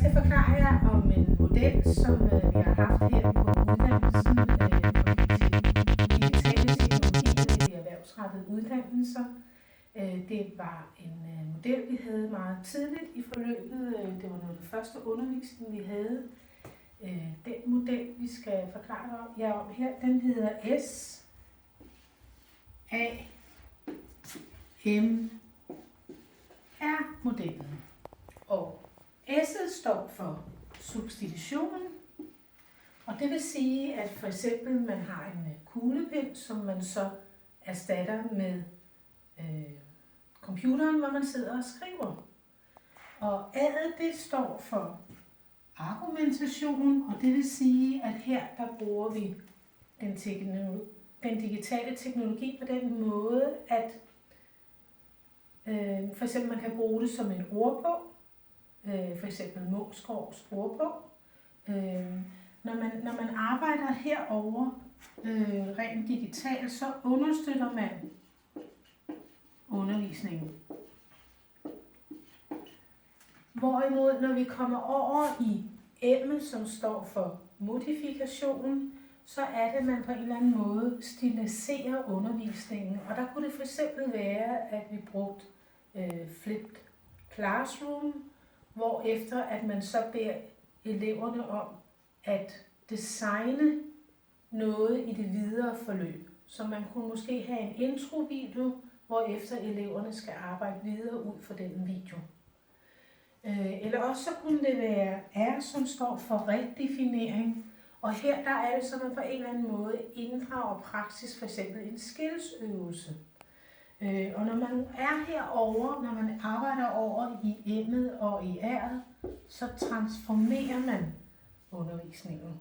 skal forklare jer om en model, som vi har haft her på uddannelsen om digitale teknologier i de erhvervsrettede uddannelser. Det var en model, vi havde meget tidligt i forløbet. Det var noget af den første undervisning, vi havde. Den model, vi skal forklare jer om her, den hedder SAMR-modellen. Og S'et står for substitution, og det vil sige, at for eksempel man har en kuglepen, som man så erstatter med computeren, hvor man sidder og skriver. Og A'et, det står for argumentation, og det vil sige, at her der bruger vi den digitale teknologi på den måde, at for eksempel man kan bruge det som en ordbog, for eksempel Moesgaards ordbog. Når man arbejder herover rent digitalt, så understøtter man undervisningen. Hvorimod, når vi kommer over i M'et, som står for modifikation, så er det, at man på en eller anden måde stiliserer undervisningen. Og der kunne det for eksempel være, at vi brugte flipped classroom, hvorefter at man så beder eleverne om at designe noget i det videre forløb. Så man kunne måske have en introvideo, hvorefter eleverne skal arbejde videre ud fra den video. Eller også så kunne det være R, som står for redefinering. Og her der er det, så man på en eller anden måde inddrager praksis, f.eks. en skillsøvelse. Og når man er herover, når man arbejder over i M'et og i R'et, så transformerer man undervisningen.